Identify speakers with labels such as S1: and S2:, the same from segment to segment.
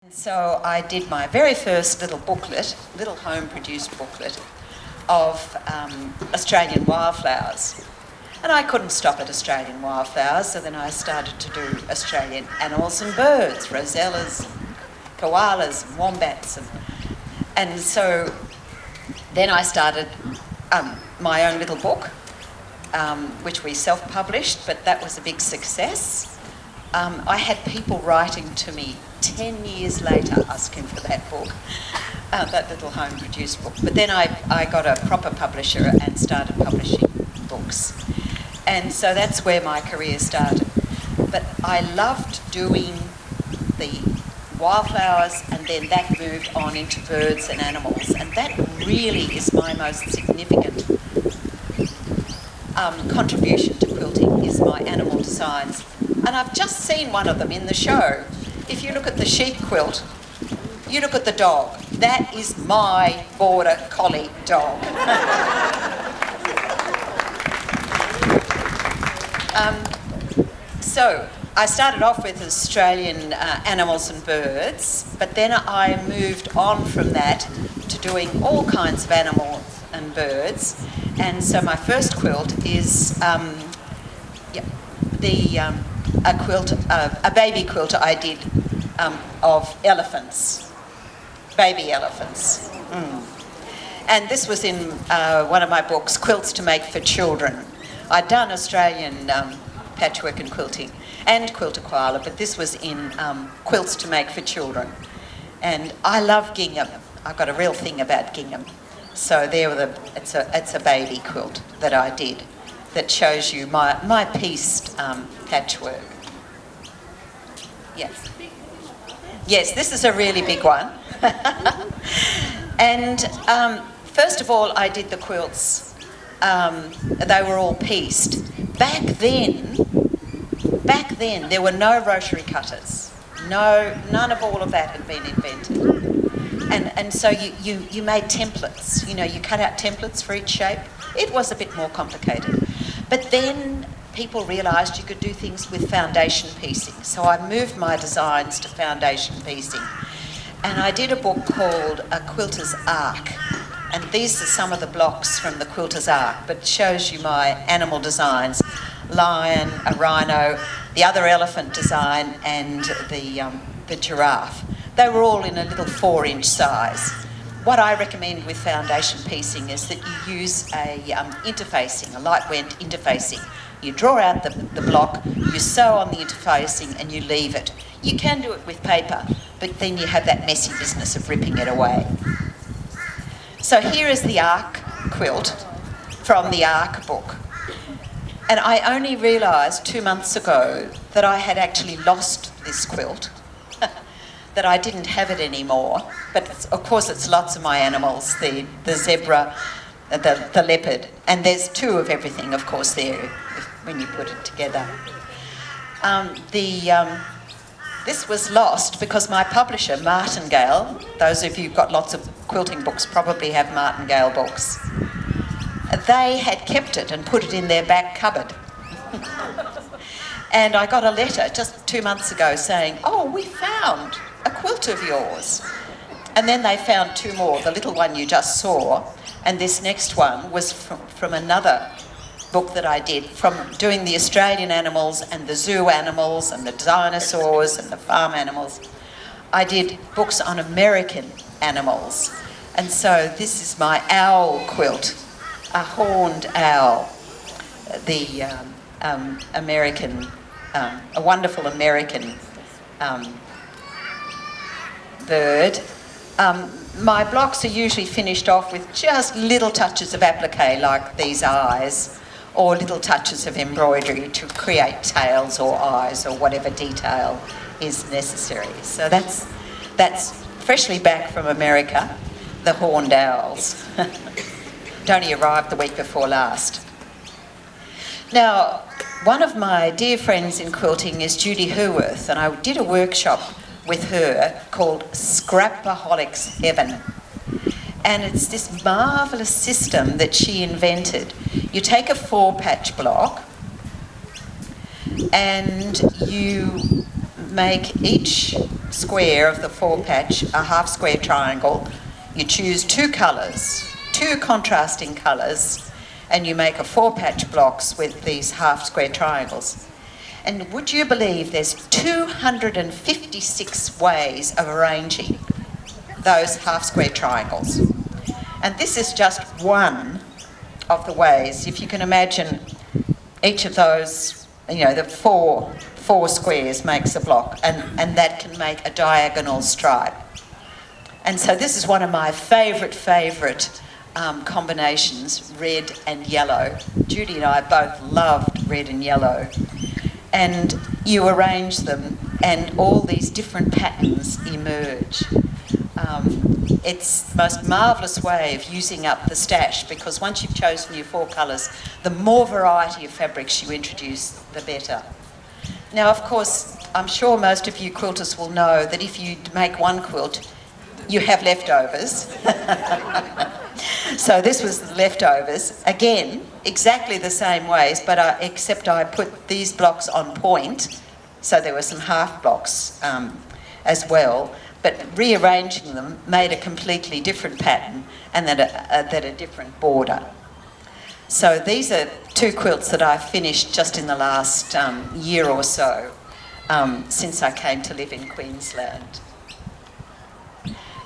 S1: So I did my very first little home-produced booklet of Australian wildflowers. And I couldn't stop at Australian wildflowers, so then I started to do Australian animals and birds, rosellas, koalas, and wombats. And so then I started my own little book, which we self-published, but that was a big success. I had people writing to me 10 years later asking for that book, that little home-produced book. But then I got a proper publisher and started publishing books. And so that's where my career started. But I loved doing the wildflowers, and then that moved on into birds and animals. And that really is my most significant contribution to quilting, is my animal designs. And I've just seen one of them in the show. If you look at the sheep quilt, you look at the dog. That is my border collie dog. So I started off with Australian animals and birds, but then I moved on from that to doing all kinds of animals and birds. And so my first quilt is a baby quilt I did of elephants, baby elephants. And this was in one of my books, Quilts to Make for Children. I'd done Australian patchwork and quilting and quilt a koala, but this was in Quilts to Make for Children. And I love gingham. I've got a real thing about gingham. So it's a baby quilt that I did that shows you my pieced patchwork. Yes, this is a really big one. And first of all, I did the quilts. They were all pieced. Back then, there were no rotary cutters. None of all of that had been invented. And so you made templates. You cut out templates for each shape. It was a bit more complicated. But then people realised you could do things with foundation piecing. So I moved my designs to foundation piecing. And I did a book called A Quilter's Ark. And these are some of the blocks from the Quilter's Ark, but it shows you my animal designs. Lion, a rhino, the other elephant design, and the giraffe. They were all in a little 4-inch size. What I recommend with foundation piecing is that you use a interfacing, a lightweight interfacing. You draw out the block, you sew on the interfacing, and you leave it. You can do it with paper, but then you have that messy business of ripping it away. So here is the Ark quilt from the Ark book. And I only realised 2 months ago that I had actually lost this quilt, that I didn't have it anymore. But of course it's lots of my animals, the zebra, the leopard, and there's 2 of everything, of course, there when you put it together. This was lost because my publisher, Martingale, those of you who've got lots of quilting books probably have Martingale books. They had kept it and put it in their back cupboard. And I got a letter just 2 months ago saying, "Oh, we found a quilt of yours." And then they found 2 more, the little one you just saw, and this next one was from another book that I did, from doing the Australian animals and the zoo animals and the dinosaurs and the farm animals. I did books on American animals. And so this is my owl quilt, a horned owl, the American, a wonderful American bird. My blocks are usually finished off with just little touches of applique, like these eyes, or little touches of embroidery to create tails or eyes or whatever detail is necessary. So that's freshly back from America, the horned owls. It only arrived the week before last. Now, one of my dear friends in quilting is Judy Hurworth, and I did a workshop with her called Scrapaholics Heaven. And it's this marvellous system that she invented. You take a 4-patch block and you make each square of the 4-patch a half square triangle. You choose 2 colours, 2 contrasting colours, and you make a 4-patch blocks with these half square triangles. And would you believe there's 256 ways of arranging those half square triangles? And this is just one of the ways. If you can imagine each of those, the four squares makes a block, and that can make a diagonal stripe. And so this is one of my favourite combinations, red and yellow. Judy and I both loved red and yellow. And you arrange them and all these different patterns emerge. It's the most marvellous way of using up the stash, because once you've chosen your 4 colours, the more variety of fabrics you introduce, the better. Now, of course, I'm sure most of you quilters will know that if you make one quilt, you have leftovers. So this was the leftovers. Again, exactly the same ways, but except I put these blocks on point, so there were some half blocks as well. But rearranging them made a completely different pattern and then a different border. So these are 2 quilts that I've finished just in the last year or so, since I came to live in Queensland.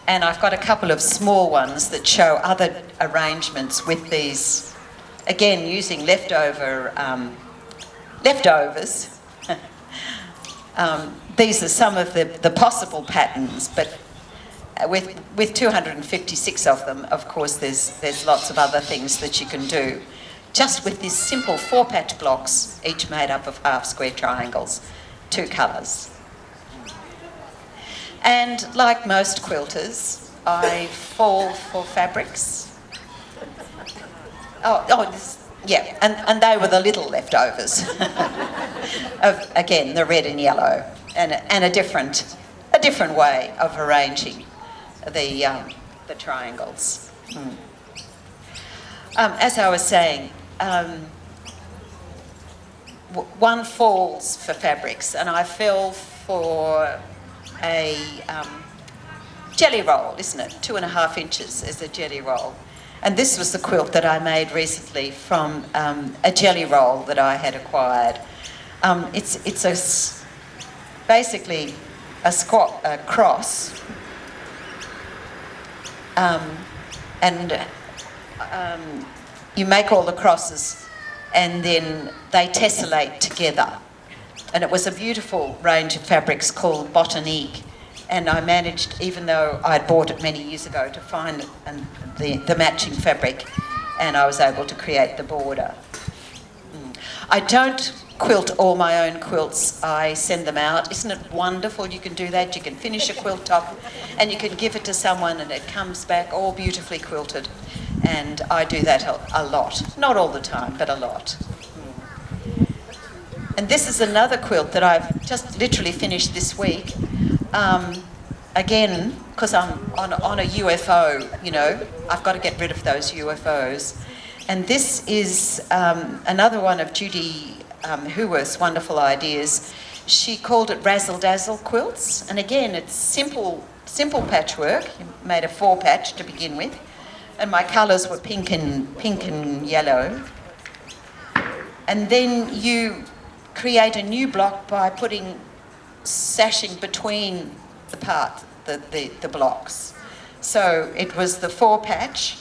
S1: And I've got a couple of small ones that show other arrangements with these, again using leftovers. These are some of the possible patterns, but with 256 of them, of course, there's lots of other things that you can do. Just with these simple 4-patch blocks, each made up of half square triangles, 2 colours. And like most quilters, I fall for fabrics. Yeah, and they were the little leftovers of, again, the red and yellow, and a different way of arranging the triangles. As I was saying, one falls for fabrics, and I fell for a jelly roll, isn't it? 2.5 inches is a jelly roll. And this was the quilt that I made recently from a jelly roll that I had acquired. It's basically a cross, and you make all the crosses and then they tessellate together. And it was a beautiful range of fabrics called Botanique. And I managed, even though I'd bought it many years ago, to find the matching fabric, and I was able to create the border. I don't quilt all my own quilts, I send them out. Isn't it wonderful you can do that? You can finish a quilt top and you can give it to someone and it comes back all beautifully quilted. And I do that a lot. Not all the time, but a lot. And this is another quilt that I've just literally finished this week. Again, because I'm on a UFO, I've got to get rid of those UFOs. And this is another one of Judy Hoover's wonderful ideas. She called it Razzle Dazzle quilts. And again, it's simple patchwork. You made a 4-patch to begin with. And my colours were pink and yellow. And then you create a new block by putting sashing between the blocks. So it was the 4-patch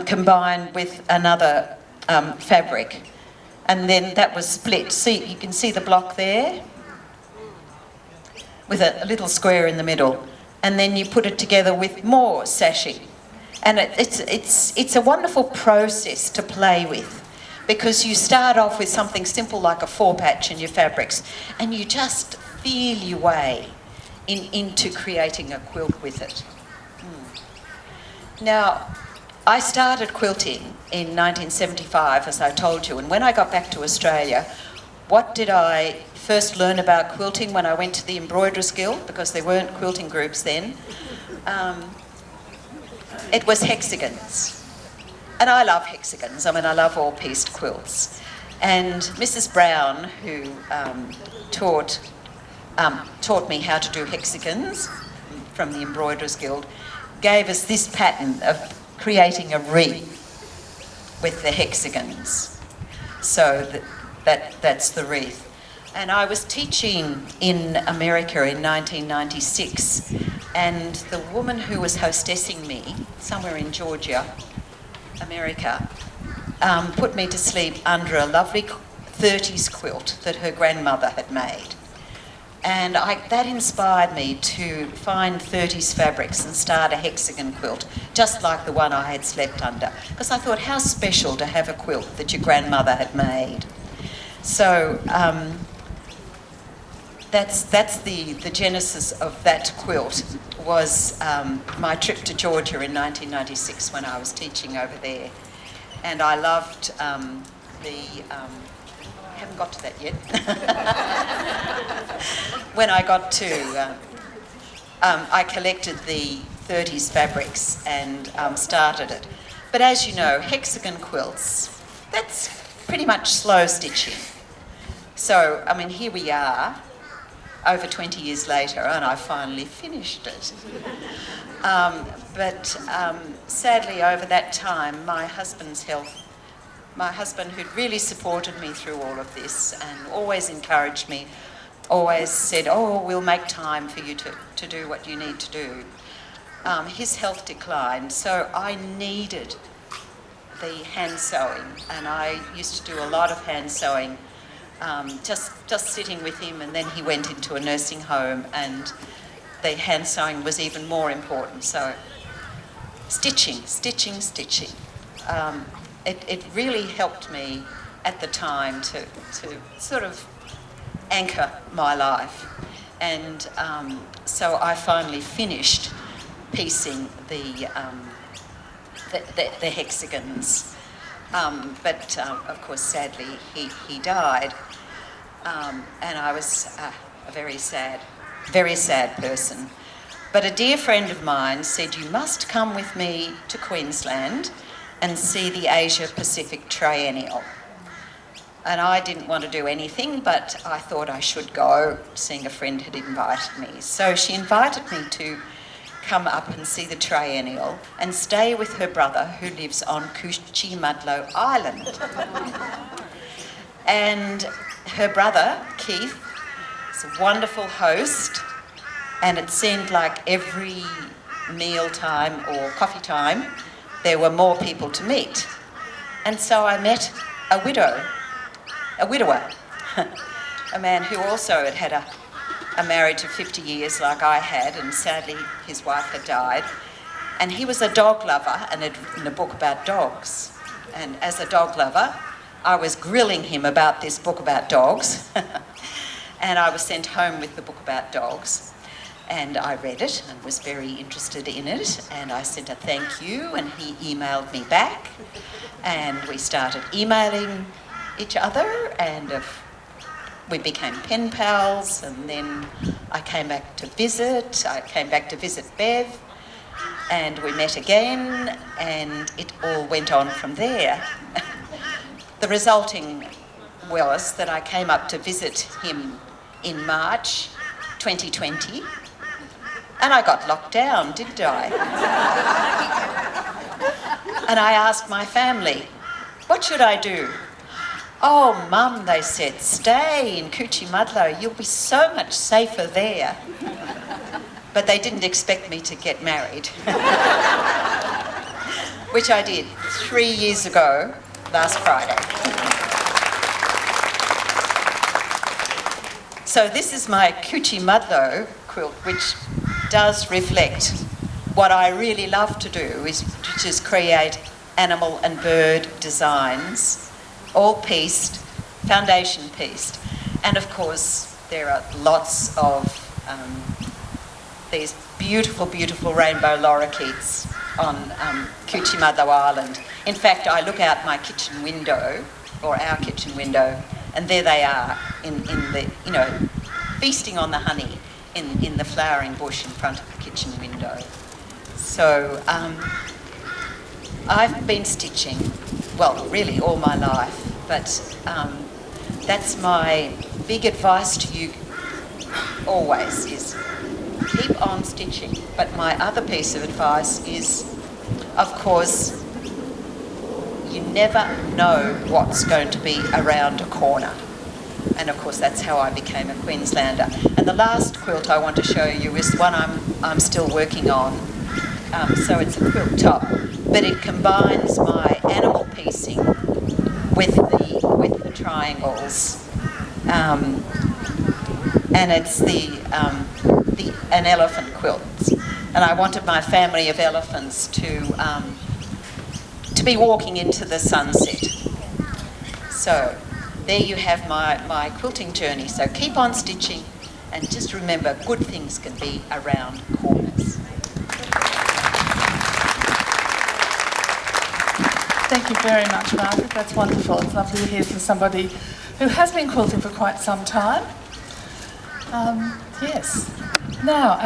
S1: combined with another fabric, and then that was split. See, you can see the block there with a little square in the middle, and then you put it together with more sashing, and it's a wonderful process to play with. Because you start off with something simple like a 4-patch in your fabrics, and you just feel your way into creating a quilt with it. Now, I started quilting in 1975, as I told you, and when I got back to Australia, what did I first learn about quilting when I went to the Embroiderers Guild, because there weren't quilting groups then? It was hexagons. And I love hexagons. I mean, I love all-pieced quilts. And Mrs. Brown, who taught me how to do hexagons from the Embroiderers Guild, gave us this pattern of creating a wreath with the hexagons. So that's the wreath. And I was teaching in America in 1996, and the woman who was hostessing me, somewhere in Georgia, America, put me to sleep under a lovely 30s quilt that her grandmother had made. And that inspired me to find 30s fabrics and start a hexagon quilt, just like the one I had slept under. Because I thought, how special to have a quilt that your grandmother had made. So that's the genesis of that quilt, was my trip to Georgia in 1996 when I was teaching over there. And I loved haven't got to that yet. When I got to, I collected the 30s fabrics and started it. But as you know, hexagon quilts, that's pretty much slow stitching. So, I mean, here we are, over 20 years later, and I finally finished it. But sadly, over that time, my husband, who'd really supported me through all of this and always encouraged me, always said, oh, we'll make time for you to do what you need to do. His health declined, so I needed the hand sewing, and I used to do a lot of hand sewing, just sitting with him, and then he went into a nursing home, and the hand sewing was even more important. So stitching. It really helped me at the time to sort of anchor my life. And so I finally finished piecing the hexagons. But of course, sadly, he died. And I was a very sad person. But a dear friend of mine said, you must come with me to Queensland and see the Asia-Pacific Triennial. And I didn't want to do anything, but I thought I should go, seeing a friend had invited me. So she invited me to come up and see the Triennial and stay with her brother, who lives on Cuchimudlo Island. And her brother, Keith, is a wonderful host, and it seemed like every meal time or coffee time, there were more people to meet. And so I met a widower, a man who also had had a marriage of 50 years like I had, and sadly his wife had died. And he was a dog lover and had written a book about dogs. And as a dog lover, I was grilling him about this book about dogs. And I was sent home with the book about dogs. And I read it and was very interested in it, and I sent a thank you, and he emailed me back, and we started emailing each other, and we became pen pals, and then I came back to visit Bev, and we met again, and it all went on from there. The resulting was that I came up to visit him in March 2020, and I got locked down, didn't I? And I asked my family, what should I do? Oh, Mum, they said, stay in Cuchimudlo. You'll be so much safer there. But they didn't expect me to get married. Which I did 3 years ago, last Friday. So this is my Cuchimudlo quilt, which does reflect what I really love to do, which is create animal and bird designs, all pieced, foundation pieced. And of course, there are lots of these beautiful, beautiful rainbow lorikeets on Cuchimudlo Island. In fact, I look out my kitchen window, or our kitchen window, and there they are in the, feasting on the honey in the flowering bush in front of the kitchen window. So I've been stitching, well, really all my life. But that's my big advice to you always, is keep on stitching. But my other piece of advice is, of course, you never know what's going to be around a corner. And of course that's how I became a Queenslander. And the last quilt I want to show you is one I'm still working on. So it's a quilt top, but it combines my animal piecing with the triangles, and it's an elephant quilt. And I wanted my family of elephants to be walking into the sunset. So there you have my quilting journey. So keep on stitching, and just remember, good things can be around corners.
S2: Thank you very much, Margaret. That's wonderful. It's lovely to hear from somebody who has been quilting for quite some time. Yes. Now,